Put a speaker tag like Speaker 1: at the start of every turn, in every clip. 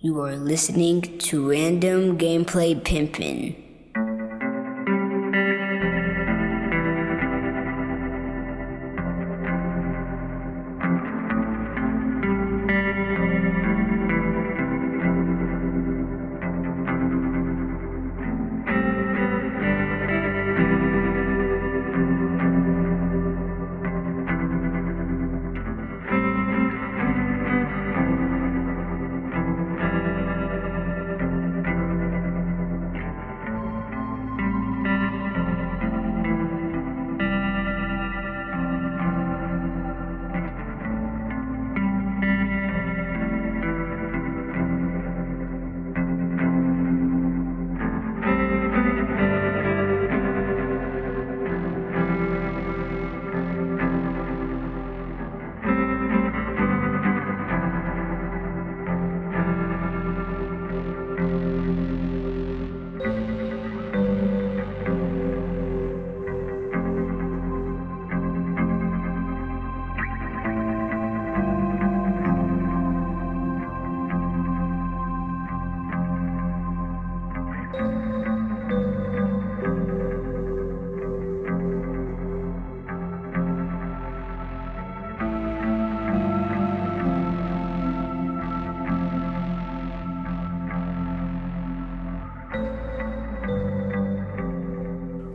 Speaker 1: You are listening to Random Gameplay Pimpin.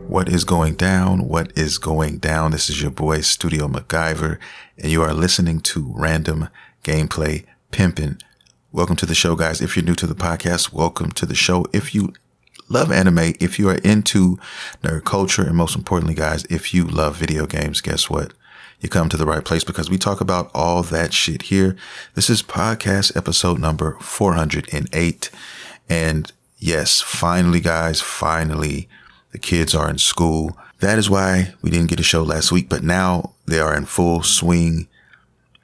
Speaker 2: What is going down? What is going down? This is your boy Studio MacGyver, and you are listening to Random Gameplay Pimpin'. Welcome to the show, guys. If you're new to the podcast, welcome to the show. If you love anime, if you are into nerd culture, and most importantly, guys, if you love video games, guess what? You come to the right place because we talk about all that shit here. This is podcast episode number 408. And yes, finally, guys, finally, the kids are in school. That is why we didn't get a show last week, but now they are in full swing.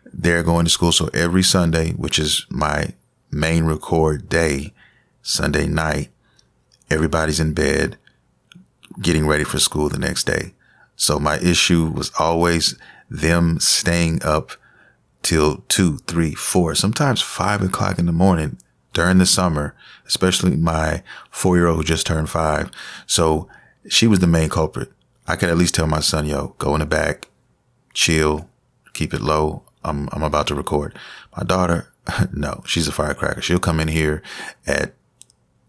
Speaker 2: They're going to school. So every Sunday, which is my main record day, Sunday night, everybody's in bed getting ready for school the next day. So my issue was always them staying up till 2, 3, 4, sometimes 5 o'clock in the morning during the summer, especially my 4-year-old who just turned 5. So she was the main culprit. I could at least tell my son, yo, go in the back, chill, keep it low. I'm about to record. My daughter, no, she's a firecracker. She'll come in here at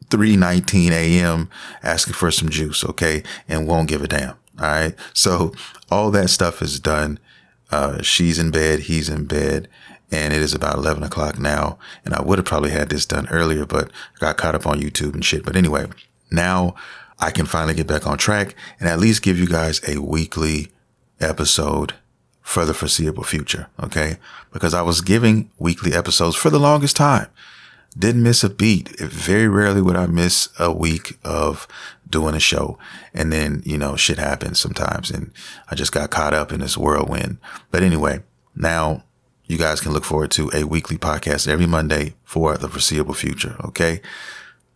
Speaker 2: 3:19 a.m. asking for some juice, okay, and won't give a damn. All right. So all that stuff is done. She's in bed. He's in bed. And it is about 11 o'clock now. And I would have probably had this done earlier, but I got caught up on YouTube and shit. But anyway, now I can finally get back on track and at least give you guys a weekly episode for the foreseeable future. Okay. Because I was giving weekly episodes for the longest time. Didn't miss a beat. Very rarely would I miss a week of doing a show. And then, shit happens sometimes. And I just got caught up in this whirlwind. But anyway, now you guys can look forward to a weekly podcast every Monday for the foreseeable future. Okay.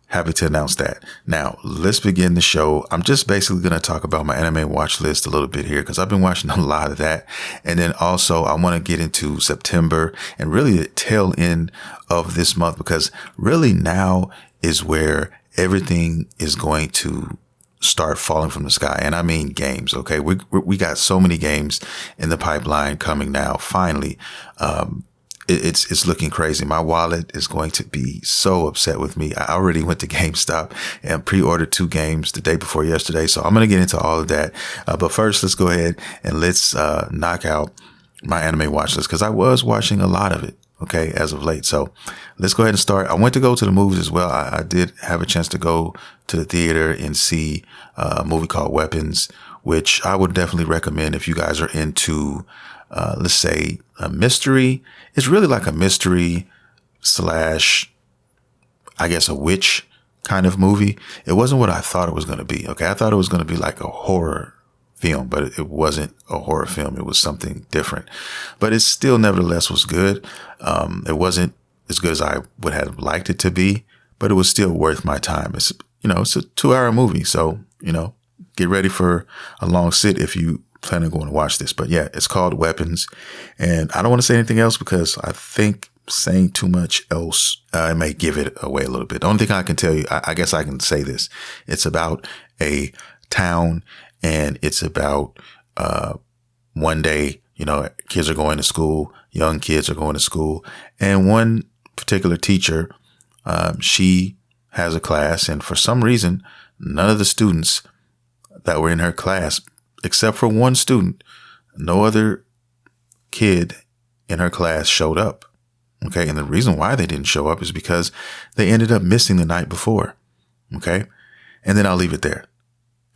Speaker 2: Happy to announce that. Now, let's begin the show. I'm just basically going to talk about my anime watch list a little bit here because I've been watching a lot of that. And then also I want to get into September and really the tail end of this month, because really now is where everything is going to start falling from the sky. And I mean games. Okay. We got so many games in the pipeline coming now. Finally, it's looking crazy. My wallet is going to be so upset with me. I already went to GameStop and pre-ordered 2 games the day before yesterday. So I'm going to get into all of that. But first, let's go ahead and let's knock out my anime watch list, because I was watching a lot of it, okay, as of late. So let's go ahead and start. I went to go to the movies as well. I did have a chance to go to the theater and see a movie called Weapons, which I would definitely recommend if you guys are into let's say a mystery. It's really like a mystery / I guess a witch kind of movie. It wasn't what I thought it was going to be. Okay. I thought it was going to be like a horror film, but it wasn't a horror film. It was something different, but it still nevertheless was good. It wasn't as good as I would have liked it to be, but it was still worth my time. It's, it's a 2-hour movie. So, get ready for a long sit if you plan on going to watch this. But yeah, it's called Weapons. And I don't want to say anything else because I think saying too much else, I may give it away a little bit. The only thing I can tell you, I guess I can say this. It's about a town, and it's about one day, kids are going to school, young kids are going to school, and one particular teacher, she has a class, and for some reason, none of the students that were in her class, except for one student, no other kid in her class showed up. Okay. And the reason why they didn't show up is because they ended up missing the night before. Okay. And then I'll leave it there.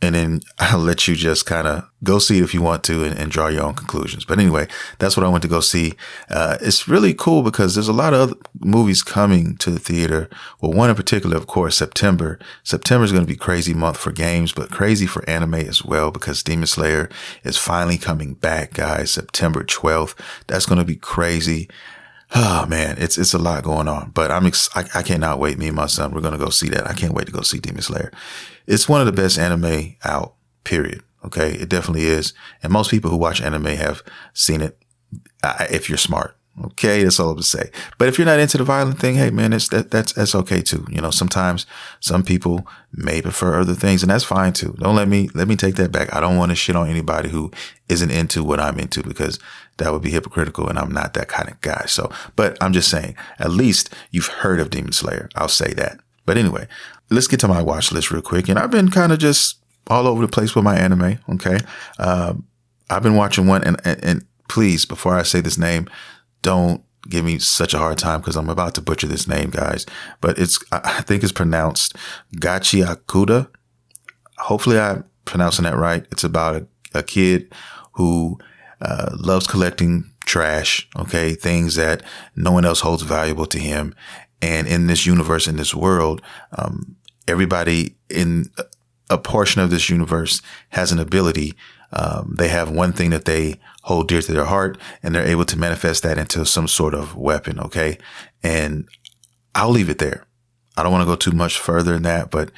Speaker 2: And then I'll let you just kind of go see it if you want to and draw your own conclusions. But anyway, that's what I went to go see. It's really cool because there's a lot of other movies coming to the theater. Well, one in particular, of course, September. September is going to be crazy month for games, but crazy for anime as well, because Demon Slayer is finally coming back, guys. September 12th. That's going to be crazy. Oh man, it's a lot going on, but I cannot wait. Me and my son, we're going to go see that. I can't wait to go see Demon Slayer. It's one of the best anime out, period. Okay. It definitely is. And most people who watch anime have seen it. If you're smart. Okay. That's all I'm gonna say. But if you're not into the violent thing, hey man, that's okay too. Sometimes some people may prefer other things, and that's fine too. Don't let me take that back. I don't want to shit on anybody who isn't into what I'm into, because that would be hypocritical, and I'm not that kind of guy. So, but I'm just saying, at least you've heard of Demon Slayer. I'll say that. But anyway, let's get to my watch list real quick. And I've been kind of just all over the place with my anime. Okay. I've been watching one, and please, before I say this name, don't give me such a hard time, because I'm about to butcher this name, guys. But I think it's pronounced Gachi Akuda. Hopefully I'm pronouncing that right. It's about a kid who loves collecting trash, okay, things that no one else holds valuable to him. And in this universe, in this world, everybody in a portion of this universe has an ability. They have one thing that they hold dear to their heart, and they're able to manifest that into some sort of weapon. Okay. And I'll leave it there. I don't want to go too much further than that, but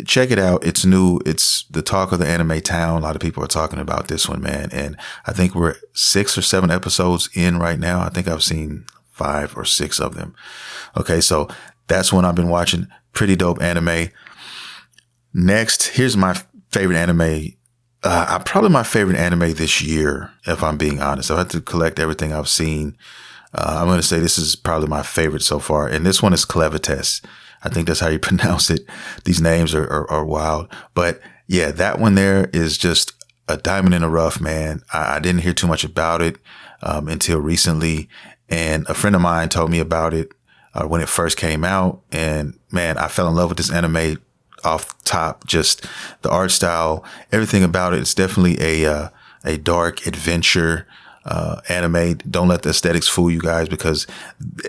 Speaker 2: check it out. It's new. It's the talk of the anime town. A lot of people are talking about this one, man. And I think we're 6 or 7 episodes in right now. I think I've seen 5 or 6 of them. Okay. So that's one I've been watching. Pretty dope anime. Next, here's my favorite anime. Probably my favorite anime this year, if I'm being honest. I've had to collect everything I've seen. I'm going to say this is probably my favorite so far. And this one is Clevites. I think that's how you pronounce it. These names are wild. But yeah, that one there is just a diamond in the rough, man. I didn't hear too much about it until recently. And a friend of mine told me about it when it first came out. And man, I fell in love with this anime off top. Just the art style, everything about it. It's definitely a dark adventure anime. Don't let the aesthetics fool you guys, because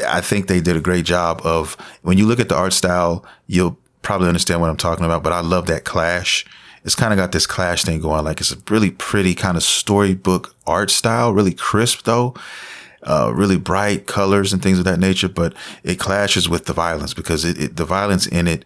Speaker 2: I think they did a great job of, when you look at the art style, you'll probably understand what I'm talking about. But I love that clash. It's kind of got this clash thing going. Like, it's a really pretty kind of storybook art style, really crisp though. Really bright colors and things of that nature, but it clashes with the violence, because the violence in it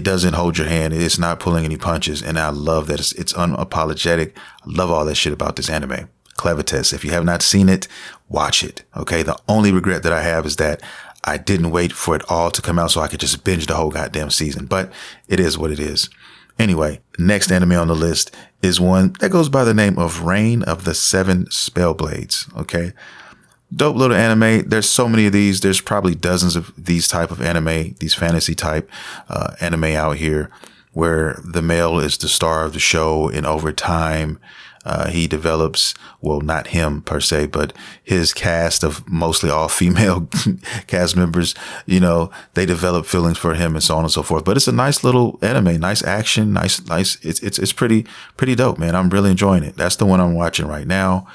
Speaker 2: doesn't hold your hand. It's not pulling any punches. And I love that it's unapologetic. I love all that shit about this anime. Clevites. If you have not seen it, watch it. Okay. The only regret that I have is that I didn't wait for it all to come out so I could just binge the whole goddamn season, but it is what it is. Anyway, next anime on the list is one that goes by the name of Reign of the Seven Spellblades. Okay. Dope little anime. There's so many of these. There's probably dozens of these type of anime, these fantasy type anime out here, where the male is the star of the show, and over time he develops, well, not him per se, but his cast of mostly all female cast members, they develop feelings for him and so on and so forth. But it's a nice little anime, nice action, nice. It's pretty dope, man. I'm really enjoying it. That's the one I'm watching right now.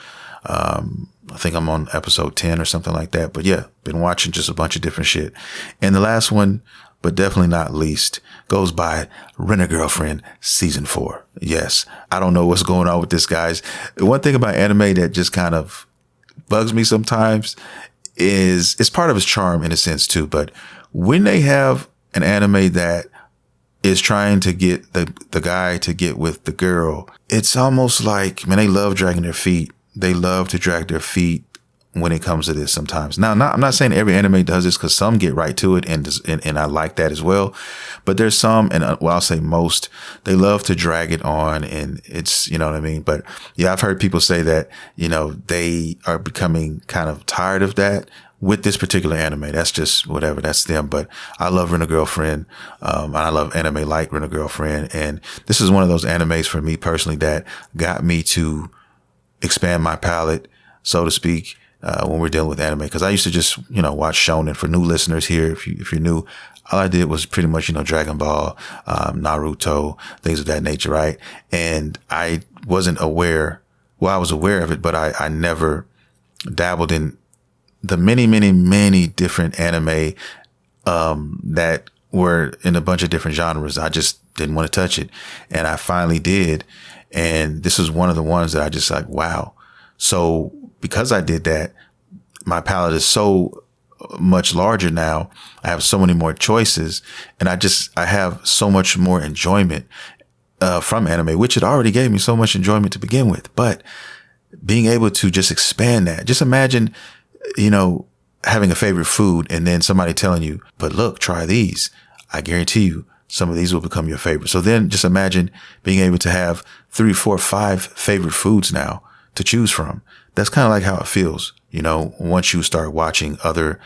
Speaker 2: I think I'm on episode 10 or something like that. But yeah, been watching just a bunch of different shit. And the last one, but definitely not least, goes by Rent-A-Girlfriend season 4. Yes, I don't know what's going on with this, guys. One thing about anime that just kind of bugs me sometimes is it's part of its charm in a sense too. But when they have an anime that is trying to get the guy to get with the girl, it's almost like, man, they love dragging their feet. They love to drag their feet when it comes to this sometimes. Now, I'm not saying every anime does this, because some get right to it, and I like that as well. But there's some, and I'll say most, they love to drag it on, and it's, you know what I mean? But yeah, I've heard people say that, they are becoming kind of tired of that with this particular anime. That's just whatever, that's them. But I love Rent-A-Girlfriend. And I love anime like Rent-A-Girlfriend. And this is one of those animes for me personally that got me to expand my palette, so to speak, when we're dealing with anime. Because I used to just, watch shonen. For new listeners here, if you're new, all I did was pretty much, Dragon Ball, Naruto, things of that nature, right? And I wasn't aware. Well, I was aware of it, but I never dabbled in the many, many, many different anime that were in a bunch of different genres. I just didn't want to touch it, and I finally did. And this is one of the ones that I just like, wow. So because I did that, my palette is so much larger now. I have so many more choices, and I have so much more enjoyment from anime, which it already gave me so much enjoyment to begin with. But being able to just expand that, just imagine, having a favorite food and then somebody telling you, but look, try these. I guarantee you some of these will become your favorite. So then just imagine being able to have 3, 4, 5 favorite foods now to choose from. That's kind of like how it feels, once you start watching other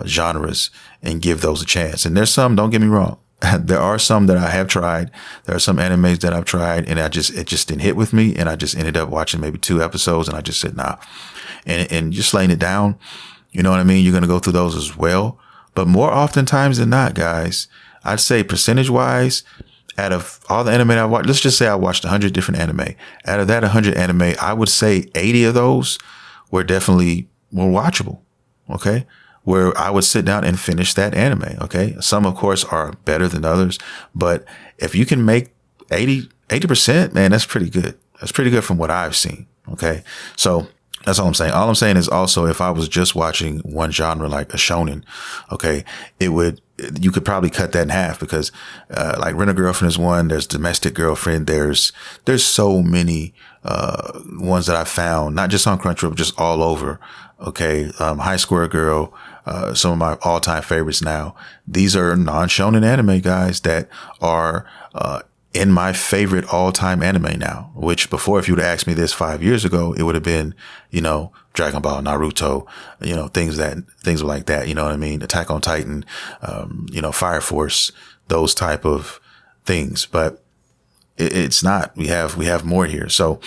Speaker 2: genres and give those a chance. And there's some, don't get me wrong, there are some that I have tried. There are some animes that I've tried, and it just didn't hit with me. And I just ended up watching maybe 2 episodes, and I just said, nah. And just laying it down, you know what I mean? You're going to go through those as well. But more oftentimes than not, guys, I'd say percentage wise, out of all the anime I watched, let's just say I watched 100 different anime. Out of that 100 anime, I would say 80 of those were definitely more watchable. Okay. Where I would sit down and finish that anime. Okay. Some, of course, are better than others, but if you can make 80%, man, that's pretty good. That's pretty good from what I've seen. Okay. So that's all I'm saying. All I'm saying is also, if I was just watching one genre, like a shonen, okay, you could probably cut that in half, because, like Rent-A-Girlfriend is one, there's Domestic Girlfriend, there's so many, ones that I found, not just on Crunchyroll, but just all over. Okay. High Square Girl, some of my all time favorites now. These are non-shonen anime, guys, that are, in my favorite all-time anime now, which before, if you would have asked me this 5 years ago, it would have been, Dragon Ball, Naruto, things like that. You know what I mean? Attack on Titan, Fire Force, those type of things. But it's not, we have more here. So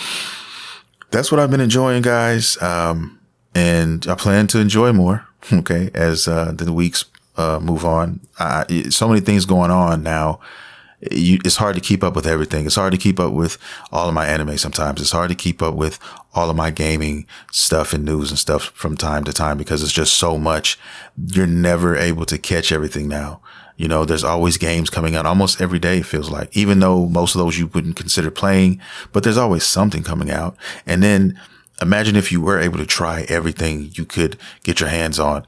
Speaker 2: that's what I've been enjoying, guys. And I plan to enjoy more. Okay. As, the weeks, move on. So many things going on now. It's hard to keep up with everything. It's hard to keep up with all of my anime sometimes. It's hard to keep up with all of my gaming stuff and news and stuff from time to time, because it's just so much. You're never able to catch everything now. There's always games coming out almost every day, it feels like, even though most of those you wouldn't consider playing, but there's always something coming out. And then imagine if you were able to try everything you could get your hands on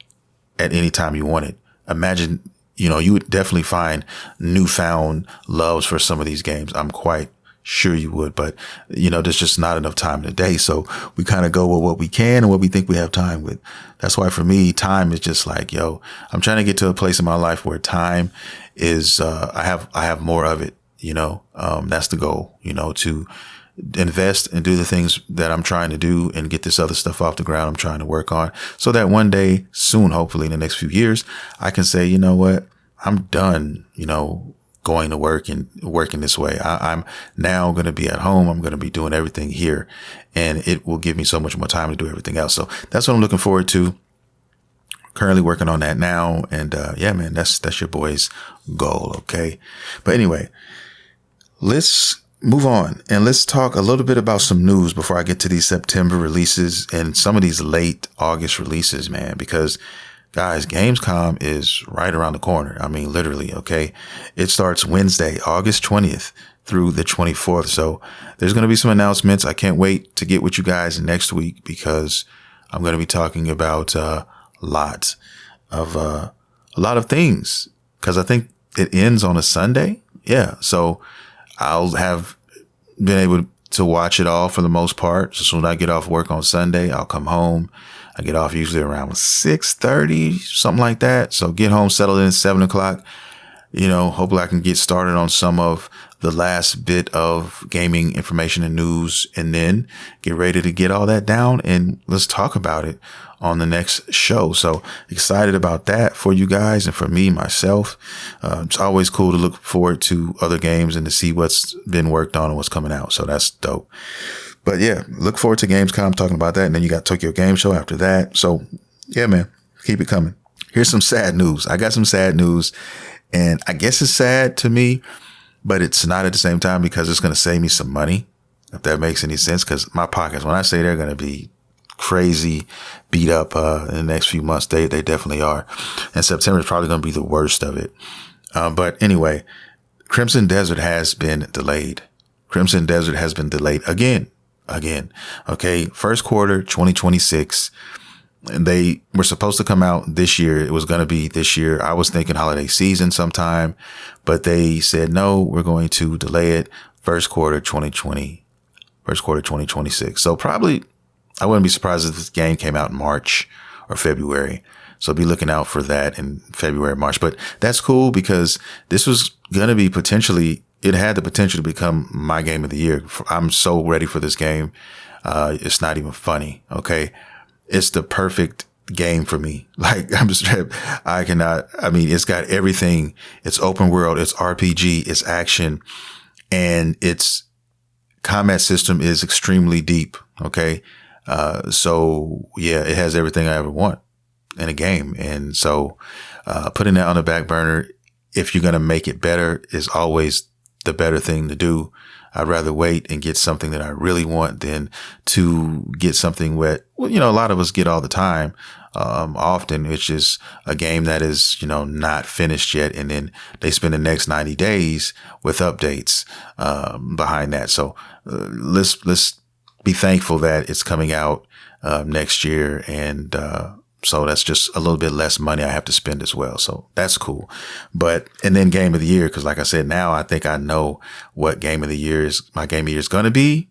Speaker 2: at any time you wanted. Imagine, you would definitely find newfound loves for some of these games. I'm quite sure you would, but there's just not enough time in the day. So we kind of go with what we can and what we think we have time with. That's why for me, time is just like, I'm trying to get to a place in my life where time is, I have more of it, that's the goal, to invest and do the things that I'm trying to do and get this other stuff off the ground I'm trying to work on, so that one day soon, hopefully in the next few years, I can say, you know what, I'm done, going to work and working this way. I'm now going to be at home. I'm going to be doing everything here, and it will give me so much more time to do everything else. So that's what I'm looking forward to. Currently working on that now. And, yeah, man, that's your boy's goal. Okay. But anyway, let's move on and let's talk a little bit about some news before I get to these September releases and some of these late August releases, man, because guys, Gamescom is right around the corner. I mean, literally. Okay. It starts Wednesday, August 20th through the 24th. So there's going to be some announcements. I can't wait to get with you guys next week, because I'm going to be talking about a lot of things, because I think it ends on a Sunday. Yeah. So I'll have been able to watch it all for the most part. So when I get off work on Sunday, I'll come home. I get off usually around 6:30, something like that. So get home, settle in at 7 o'clock. Hopefully I can get started on some of the last bit of gaming information and news, and then get ready to get all that down and let's talk about it on the next show. So excited about that for you guys and for me, myself. It's always cool to look forward to other games and to see what's been worked on and what's coming out. So that's dope. But yeah, look forward to Gamescom, talking about that. And then you got Tokyo Game Show after that. So yeah, man, keep it coming. Here's some sad news. I got some sad news, and I guess it's sad to me, but it's not at the same time, because it's going to save me some money, if that makes any sense. Because my pockets, when I say they're going to be crazy beat up in the next few months, they definitely are. And September is probably going to be the worst of it. But anyway, Crimson Desert has been delayed. Crimson Desert has been delayed again. Okay. First quarter 2026. And they were supposed to come out this year. It was going to be this year. I was thinking holiday season sometime, but they said, no, we're going to delay it first quarter 2026. So probably I wouldn't be surprised if this game came out in March or February. So be looking out for that in February, March. But that's cool, because this was going to be it had the potential to become my game of the year. I'm so ready for this game. It's not even funny. Okay. It's the perfect game for me. Like, it's got everything. It's open world. It's RPG. It's action, and its combat system is extremely deep. Okay. So yeah, it has everything I ever want in a game. And so, putting that on the back burner, if you're going to make it better, is always the better thing to do. I'd rather wait and get something that I really want than to get something a lot of us get all the time. Often it's just a game that is, not finished yet. And then they spend the next 90 days with updates, behind that. So, let's be thankful that it's coming out, next year. And, so that's just a little bit less money I have to spend as well. So that's cool. And then game of the year, because like I said, now I think I know what my game of the year is going to be.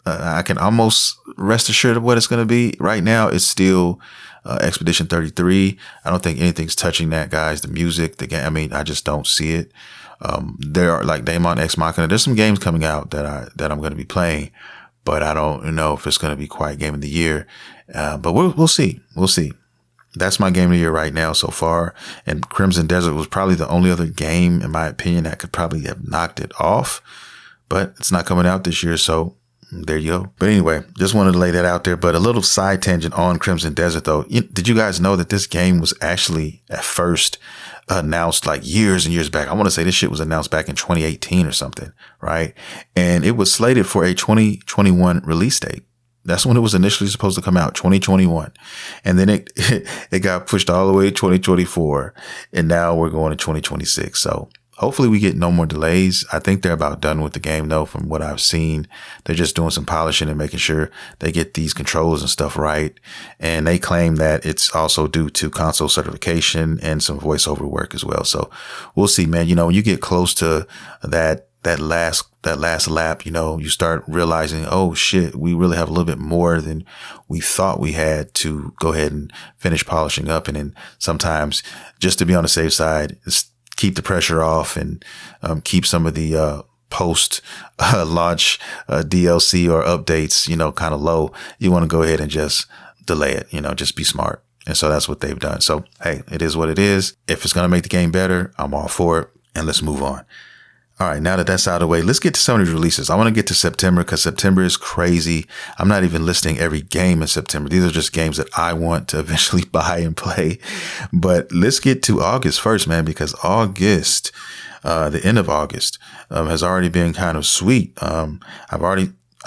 Speaker 2: I can almost rest assured of what it's going to be. Right now, it's still Expedition 33. I don't think anything's touching that, guys. The music, the game. I just don't see it. There are, like, Daemon X Machina. There's some games coming out that I'm going to be playing, but I don't know if it's going to be quite game of the year. But we'll see. We'll see. That's my game of the year right now so far. And Crimson Desert was probably the only other game, in my opinion, that could probably have knocked it off. But it's not coming out this year, so there you go. But anyway, just wanted to lay that out there. But a little side tangent on Crimson Desert, though. Did you guys know that this game was actually at first announced like years and years back? I want to say this shit was announced back in 2018 or something, right? And it was slated for a 2021 release date. That's when it was initially supposed to come out, 2021. And then it got pushed all the way to 2024. And now we're going to 2026. So hopefully we get no more delays. I think they're about done with the game, though, from what I've seen. They're just doing some polishing and making sure they get these controls and stuff right. And they claim that it's also due to console certification and some voiceover work as well. So we'll see, man. When you get close to that last lap, you start realizing, oh shit, we really have a little bit more than we thought we had to go ahead and finish polishing up. And then sometimes, just to be on the safe side, keep the pressure off and keep some of the post launch DLC or updates, kind of low. You want to go ahead and just delay it, just be smart. And so that's what they've done. So, hey, it is what it is. If it's going to make the game better, I'm all for it. And let's move on. All right, now that that's out of the way, let's get to some of these releases. I want to get to September, because September is crazy. I'm not even listing every game in September. These are just games that I want to eventually buy and play. But let's get to August first, man, because August, the end of August, has already been kind of sweet.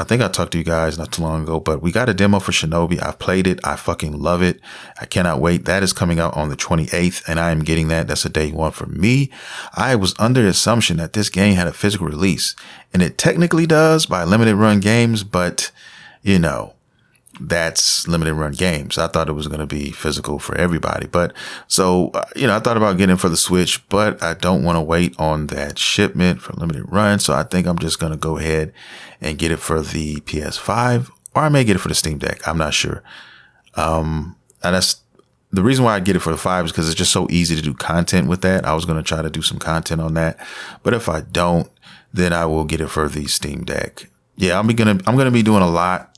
Speaker 2: I think I talked to you guys not too long ago, but we got a demo for Shinobi. I've played it. I fucking love it. I cannot wait. That is coming out on the 28th, and I am getting that. That's a day one for me. I was under the assumption that this game had a physical release, and it technically does by limited run games, but that's limited run games. I thought it was going to be physical for everybody. But so, I thought about getting it for the Switch, but I don't want to wait on that shipment for limited run. So I think I'm just going to go ahead and get it for the PS5, or I may get it for the Steam Deck. I'm not sure. And that's the reason why I get it for the 5 is because it's just so easy to do content with that. I was going to try to do some content on that, but if I don't, then I will get it for the Steam Deck. Yeah, I'm going to be doing a lot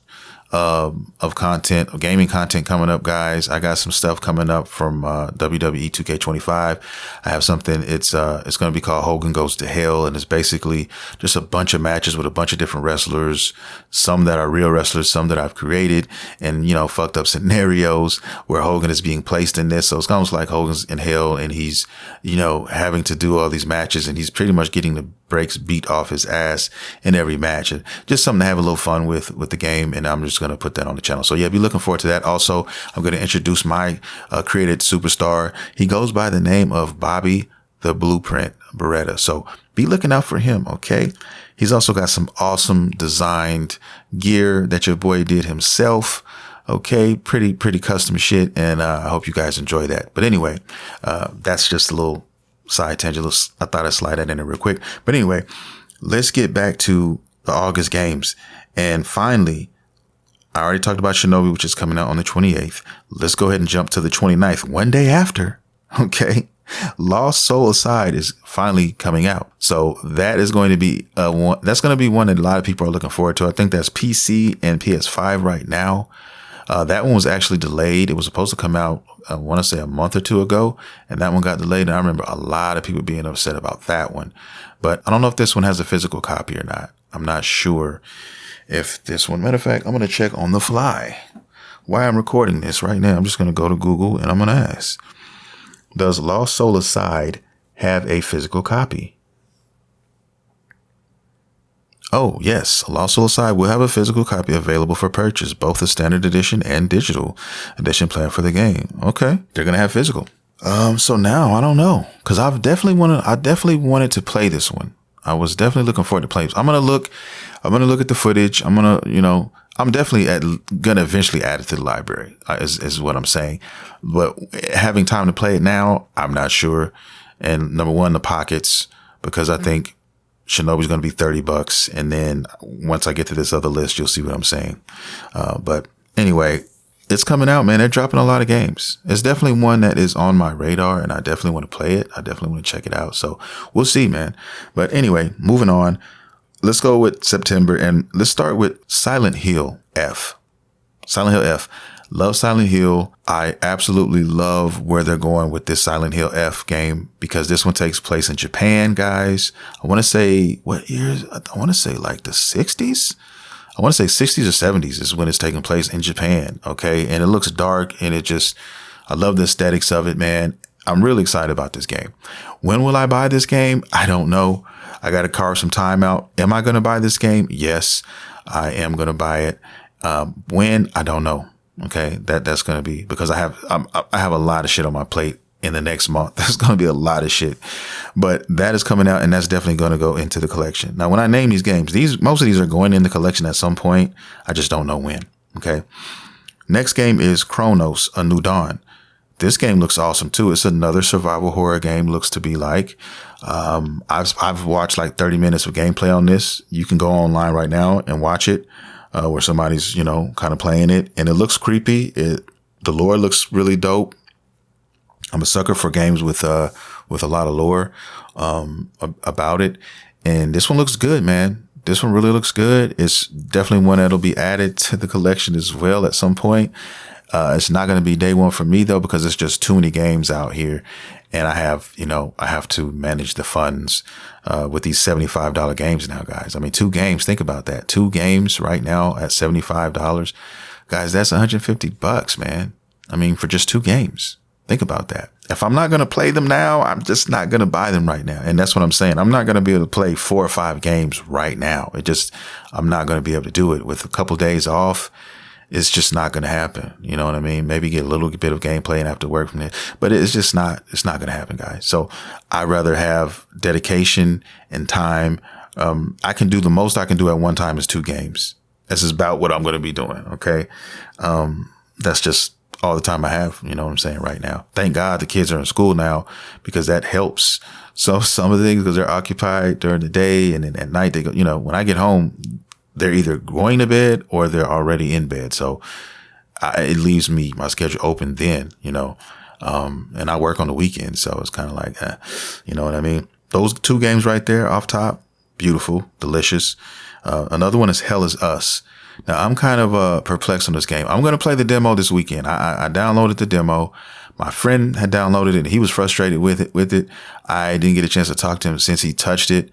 Speaker 2: of content, of gaming content coming up, guys. I got some stuff coming up from WWE 2K25. I have something. It's going to be called Hogan Goes to Hell, and it's basically just a bunch of matches with a bunch of different wrestlers, some that are real wrestlers, some that I've created, and fucked up scenarios where Hogan is being placed in this. So it's almost like Hogan's in hell, and he's having to do all these matches, and he's pretty much getting the breaks beat off his ass in every match, and just something to have a little fun with the game. And I'm just going to put that on the channel. So yeah, be looking forward to that. Also, I'm going to introduce my created superstar. He goes by the name of Bobby the Blueprint Beretta. So be looking out for him. Okay. He's also got some awesome designed gear that your boy did himself. Okay. Pretty custom shit. And I hope you guys enjoy that. But anyway, that's just a little side tangent. I thought I'd slide that in there real quick. But anyway, let's get back to the August games. And finally, I already talked about Shinobi, which is coming out on the 28th. Let's go ahead and jump to the 29th, one day after. Okay. Lost Soul Aside is finally coming out. So that is going to be that's going to be one that a lot of people are looking forward to. I think that's PC and PS5 right now. That one was actually delayed. It was supposed to come out, I want to say a month or two ago, and that one got delayed. And I remember a lot of people being upset about that one, but I don't know if this one has a physical copy or not. I'm not sure if this one, matter of fact, I'm going to check on the fly while I'm recording this right now. I'm just going to go to Google and I'm going to ask, does Lost Soul Aside have a physical copy? Oh, yes. Lost Soul Aside will have a physical copy available for purchase, both the standard edition and digital edition plan for the game. Okay. They're going to have physical. So now I don't know, because I definitely wanted to play this one. I was definitely looking forward to playing. I'm going to look at the footage. I'm definitely going to eventually add it to the library is what I'm saying. But having time to play it now, I'm not sure. And number one, the pockets, because I think Shinobi's going to be $30. And then once I get to this other list, you'll see what I'm saying. But anyway, it's coming out, man. They're dropping a lot of games. It's definitely one that is on my radar, and I definitely want to play it. I definitely want to check it out. So we'll see, man. But anyway, moving on. Let's go with September, and let's start with Silent Hill F. Silent Hill F. Love Silent Hill. I absolutely love where they're going with this Silent Hill F game, because this one takes place in Japan, guys. I want to say, what years? I want to say like the 60s. I want to say 60s or 70s is when it's taking place in Japan. Okay. And it looks dark, and I love the aesthetics of it, man. I'm really excited about this game. When will I buy this game? I don't know. I got to carve some time out. Am I going to buy this game? Yes, I am going to buy it. When? I don't know. Okay. That's going to be because I have a lot of shit on my plate in the next month. There's going to be a lot of shit, but that is coming out, and that's definitely going to go into the collection. Now, when I name these games, most of these are going in the collection at some point. I just don't know when. Okay. Next game is Chronos: A New Dawn. This game looks awesome too. It's another survival horror game. Looks to be like, I've watched like 30 minutes of gameplay on this. You can go online right now and watch it, where somebody's, kind of playing it, and it looks creepy. The lore looks really dope. I'm a sucker for games with a lot of lore, about it. And this one looks good, man. This one really looks good. It's definitely one that'll be added to the collection as well at some point. It's not going to be day one for me though, because it's just too many games out here. And I have to manage the funds, with these $75 games now, guys. I mean, 2 games. Think about that. 2 games right now at $75, guys, that's $150, man. I mean, for just 2 games. Think about that. If I'm not going to play them now, I'm just not going to buy them right now. And that's what I'm saying. I'm not going to be able to play 4 or 5 games right now. I'm not going to be able to do it with a couple days off. It's just not going to happen. You know what I mean? Maybe get a little bit of gameplay and have to work from it, but it's not going to happen, guys. So I'd rather have dedication and time. I can do the most I can do at one time is 2 games. This is about what I'm going to be doing. Okay. That's just all the time I have, you know what I'm saying, right now. Thank God the kids are in school now, because that helps. So some of the things, because they're occupied during the day, and then at night they go, when I get home, they're either going to bed or they're already in bed. So it leaves my schedule open then, and I work on the weekend. So it's kind of like, you know what I mean? Those 2 games right there off top, beautiful, delicious. Another one is Hell Is Us. Now I'm kind of perplexed on this game. I'm going to play the demo this weekend. I downloaded the demo. My friend had downloaded it and he was frustrated with it. I didn't get a chance to talk to him since he touched it.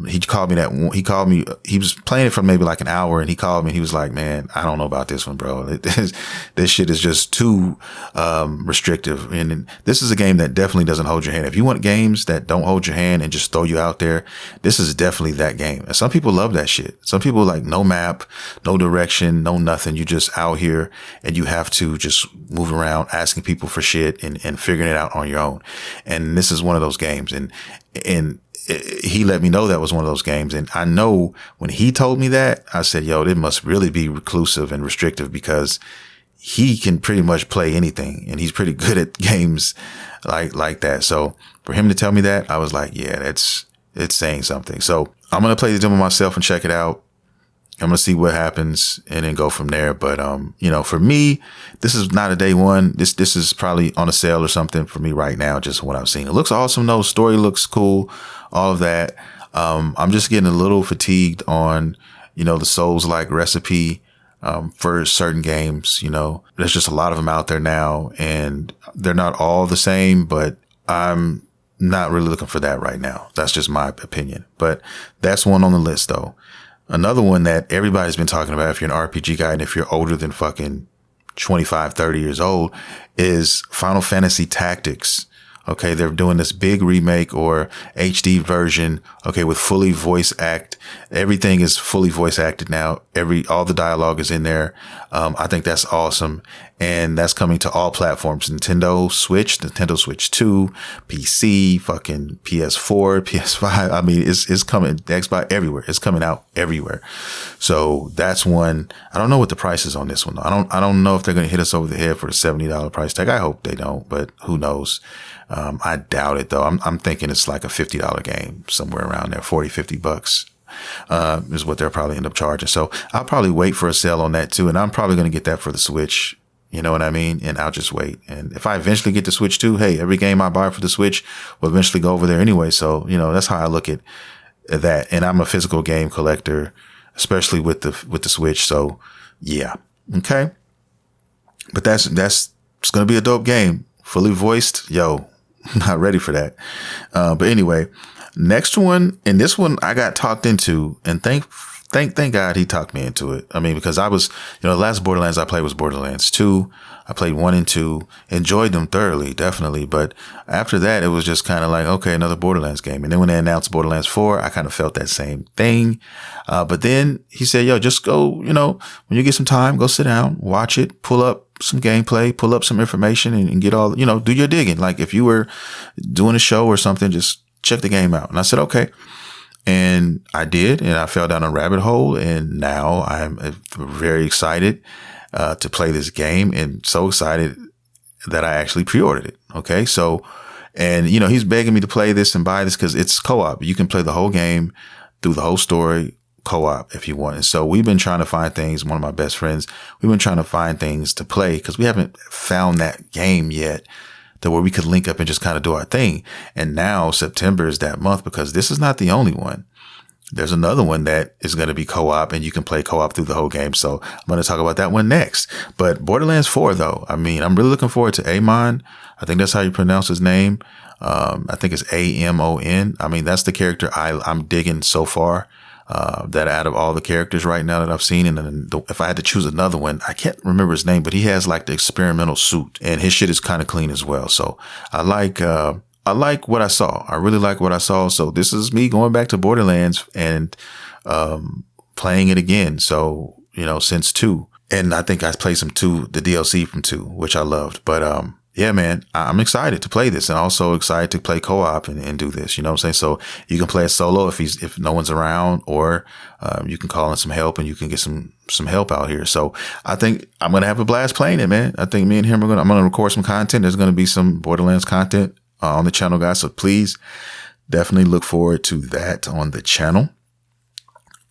Speaker 2: He called me, he was playing it for maybe like an hour and he called me and he was like, man, I don't know about this one, bro. This shit is just too, restrictive. And this is a game that definitely doesn't hold your hand. If you want games that don't hold your hand and just throw you out there, this is definitely that game. And some people love that shit. Some people like no map, no direction, no nothing. You just out here and you have to just move around asking people for shit and figuring it out on your own. And this is one of those games. And he let me know that was one of those games. And I know when he told me that, I said, yo, it must really be reclusive and restrictive because he can pretty much play anything and he's pretty good at games like that. So for him to tell me that, I was like, yeah, it's saying something. So I'm going to play the demo myself and check it out. I'm going to see what happens and then go from there. But, for me, this is not a day one. This is probably on a sale or something for me right now. Just what I've seen. It looks awesome though. Story looks cool. All of that. I'm just getting a little fatigued on, the Souls-like recipe, for certain games. There's just a lot of them out there now and they're not all the same, but I'm not really looking for that right now. That's just my opinion, but that's one on the list though. Another one that everybody's been talking about, if you're an RPG guy and if you're older than fucking 25, 30 years old, is Final Fantasy Tactics. Okay, they're doing this big remake or HD version. Okay, with fully voice act. Everything is fully voice acted now. All the dialogue is in there. I think that's awesome. And that's coming to all platforms. Nintendo Switch 2, PC, fucking PS4, PS5. I mean, it's coming, Xbox everywhere. It's coming out everywhere. So that's one. I don't know what the price is on this one though. I don't know if they're going to hit us over the head for the $70 price tag. I hope they don't, but who knows? I doubt it though. I'm thinking it's like a $50 game, somewhere around there, $40-$50 is what they'll probably end up charging. So I'll probably wait for a sale on that too. And I'm probably going to get that for the Switch. You know what I mean? And I'll just wait. And if I eventually get the Switch too, hey, every game I buy for the Switch will eventually go over there anyway. So, that's how I look at that. And I'm a physical game collector, especially with the Switch. So yeah. Okay. But that's it's going to be a dope game. Fully voiced. Yo, not ready for that. But anyway, next one, and this one I got talked into, and thank God he talked me into it. I mean, because I was, the last Borderlands I played was Borderlands 2. I played 1 and 2, enjoyed them thoroughly, definitely. But after that, it was just kind of like, okay, another Borderlands game. And then when they announced Borderlands 4, I kind of felt that same thing. But then he said, yo, just go, when you get some time, go sit down, watch it, pull up some gameplay, pull up some information and get all, do your digging. Like if you were doing a show or something, just check the game out. And I said, okay. And I did, and I fell down a rabbit hole, and now I'm very excited to play this game, and so excited that I actually pre-ordered it. Okay, so, and he's begging me to play this and buy this because it's co-op. You can play the whole game through the whole story co-op if you want. And so we've been trying to find things. One of my best friends, we've been trying to find things to play because we haven't found that game yet, to where we could link up and just kind of do our thing. And now September is that month because this is not the only one. There's another one that is going to be co-op and you can play co-op through the whole game. So I'm going to talk about that one next. But Borderlands 4 though, I mean, I'm really looking forward to Amon. I think that's how you pronounce his name. I think it's Amon. I mean, that's the character I'm digging so far. That out of all the characters right now that I've seen, and then if I had to choose another one, I can't remember his name, but he has like the experimental suit and his shit is kind of clean as well. So I like what I saw. I really like what I saw. So this is me going back to Borderlands and, playing it again. So, since 2, and I think I played the DLC from 2, which I loved, but, yeah, man, I'm excited to play this and also excited to play co-op and do this. You know what I'm saying? So you can play it solo if no one's around, or you can call in some help and you can get some help out here. So I think I'm going to have a blast playing it, man. I think me and him I'm going to record some content. There's going to be some Borderlands content on the channel, guys. So please definitely look forward to that on the channel.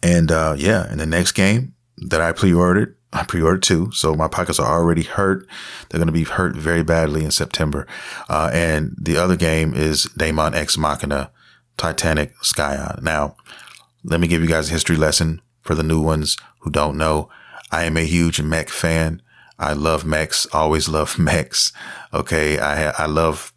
Speaker 2: And yeah, in the next game that I pre-ordered, I pre-ordered 2, so my pockets are already hurt. They're going to be hurt very badly in September. And the other game is Daemon X Machina Titanic Scion. Now, let me give you guys a history lesson for the new ones who don't know. I am a huge mech fan. I love mechs, always love mechs. Okay, I love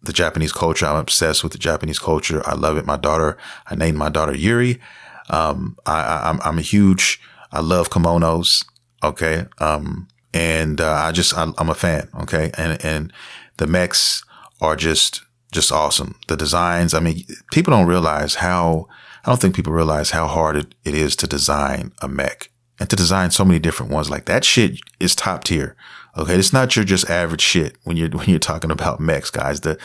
Speaker 2: the Japanese culture. I'm obsessed with the Japanese culture. I love it. I named my daughter Yuri. I'm a huge, I love kimonos. Okay. I'm a fan. Okay. And the mechs are just awesome. The designs, I mean, I don't think people realize how hard it is to design a mech and to design so many different ones. Like that shit is top tier. Okay. It's not your just average shit when you're talking about mechs, guys. The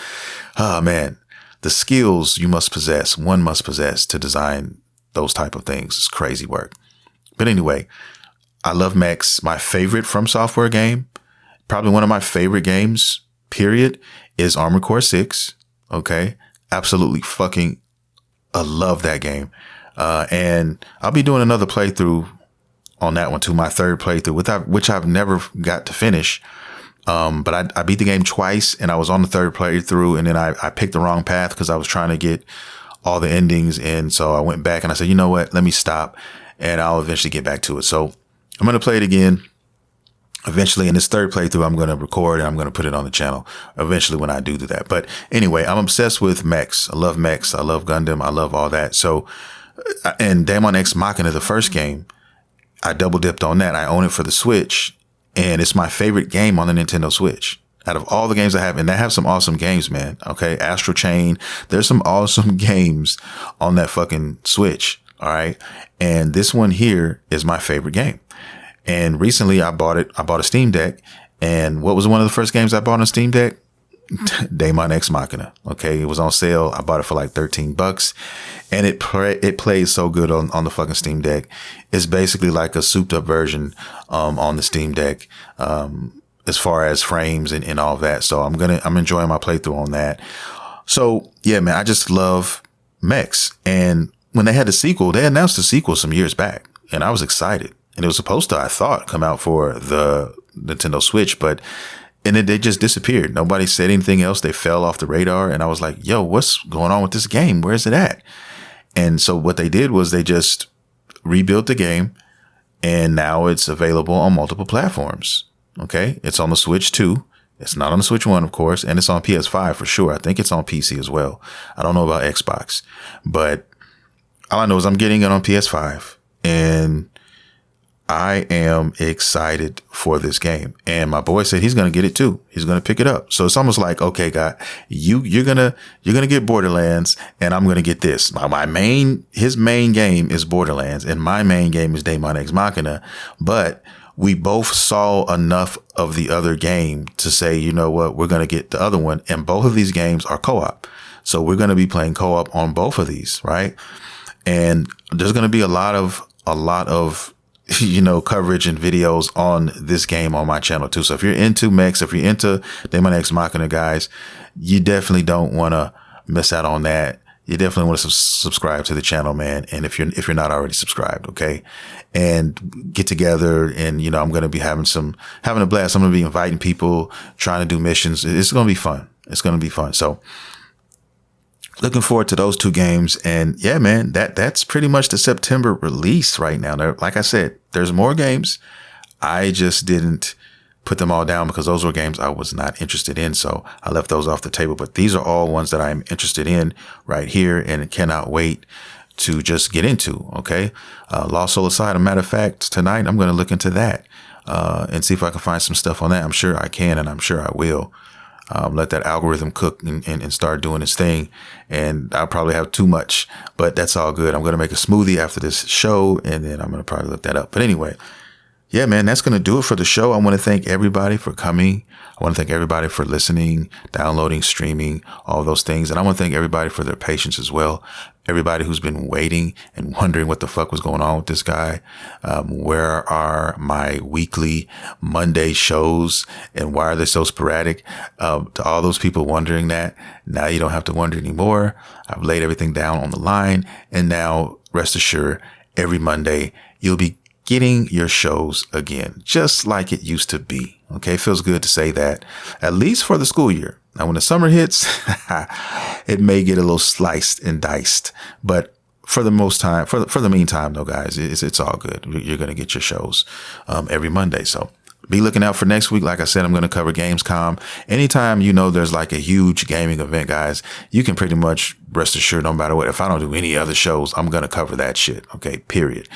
Speaker 2: skills one must possess to design those type of things. It's crazy work. But anyway, I love mechs. My favorite From Software game, probably one of my favorite games, period, is Armored Core 6. Okay. Absolutely fucking I love that game. And I'll be doing another playthrough on that one too, my third playthrough, which I've never got to finish. But I beat the game twice and I was on the third playthrough, and then I picked the wrong path because I was trying to get all the endings. And so I went back and I said, you know what, let me stop and I'll eventually get back to it. So I'm going to play it again. Eventually, in this third playthrough, I'm going to record and I'm going to put it on the channel eventually when I do that. But anyway, I'm obsessed with mechs. I love mechs. I love Gundam. I love all that. So, and Daemon X Machina, the first game, I double dipped on that. I own it for the Switch, and it's my favorite game on the Nintendo Switch. Out of all the games I have, and they have some awesome games, man. Okay. Astral Chain. There's some awesome games on that fucking Switch. All right. And this one here is my favorite game. And recently I bought a Steam Deck, and what was one of the first games I bought on Steam Deck? Daemon X Machina. Okay. It was on sale. I bought it for like $13 and it plays so good on the fucking Steam Deck. It's basically like a souped up version, on the Steam Deck, as far as frames and all of that. So I'm enjoying my playthrough on that. So yeah, man, I just love mechs. And when they had the sequel, they announced the sequel some years back, and I was excited. And it was supposed to, I thought, come out for the Nintendo Switch, and then they just disappeared. Nobody said anything else. They fell off the radar. And I was like, yo, what's going on with this game? Where's it at? And so what they did was they just rebuilt the game, and now it's available on multiple platforms. Okay. It's on the Switch 2. It's not on the Switch 1, of course. And it's on PS5 for sure. I think it's on PC as well. I don't know about Xbox, but all I know is I'm getting it on PS5, and I am excited for this game. And my boy said he's going to get it too. He's going to pick it up. So it's almost like, okay, guy, you're going to get Borderlands, and I'm going to get this. His main game is Borderlands, and my main game is Daemon X Machina. But we both saw enough of the other game to say, you know what, we're going to get the other one. And both of these games are co-op. So we're going to be playing co-op on both of these. Right. And there's going to be a lot of, coverage and videos on this game on my channel too. So if you're into mechs, if you're into Daemon X Machina, guys, you definitely don't want to miss out on that. You definitely want to subscribe to the channel, man. And if you're not already subscribed, okay, and get together, and I'm going to be having a blast. I'm going to be inviting people, trying to do missions. It's going to be fun. It's going to be fun. So looking forward to those two games. And yeah, man, that's pretty much the September release right now. Like I said, there's more games. I just didn't put them all down because those were games I was not interested in. So I left those off the table. But these are all ones that I'm interested in right here and cannot wait to just get into. Okay. Lost Soul Aside. As a matter of fact, tonight I'm going to look into that and see if I can find some stuff on that. I'm sure I can, and I'm sure I will. Let that algorithm cook and start doing its thing. And I'll probably have too much, but that's all good. I'm going to make a smoothie after this show, and then I'm going to probably look that up. But anyway, yeah, man, that's going to do it for the show. I want to thank everybody for coming. I want to thank everybody for listening, downloading, streaming, all those things. And I want to thank everybody for their patience as well. Everybody who's been waiting and wondering what the fuck was going on with this guy. Where are my weekly Monday shows, and why are they so sporadic? To all those people wondering that, now you don't have to wonder anymore. I've laid everything down on the line, and now rest assured, every Monday you'll be getting your shows again, just like it used to be. Okay, feels good to say that, at least for the school year. Now, when the summer hits, it may get a little sliced and diced, but for the meantime, though, guys, it's all good. You're going to get your shows every Monday. So be looking out for next week. Like I said, I'm going to cover Gamescom. Anytime there's like a huge gaming event, guys, you can pretty much rest assured, no matter what, if I don't do any other shows, I'm going to cover that shit. Okay, period.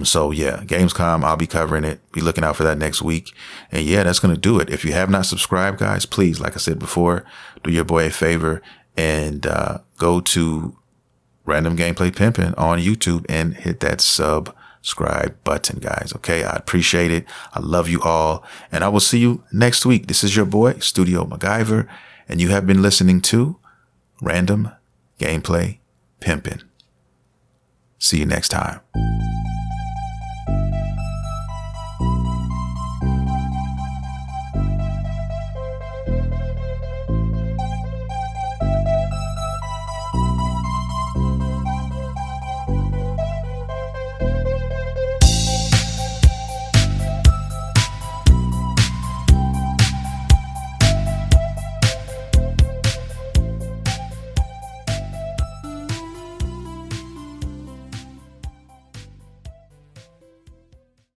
Speaker 2: So yeah, Gamescom, I'll be covering it. Be looking out for that next week. And yeah, that's going to do it. If you have not subscribed, guys, please, like I said before, do your boy a favor and go to Random Gameplay Pimpin on YouTube and hit that subscribe button, guys. Okay, I appreciate it. I love you all, and I will see you next week. This is your boy, Studio MacGyver, and you have been listening to Random Gameplay Pimpin. See you next time.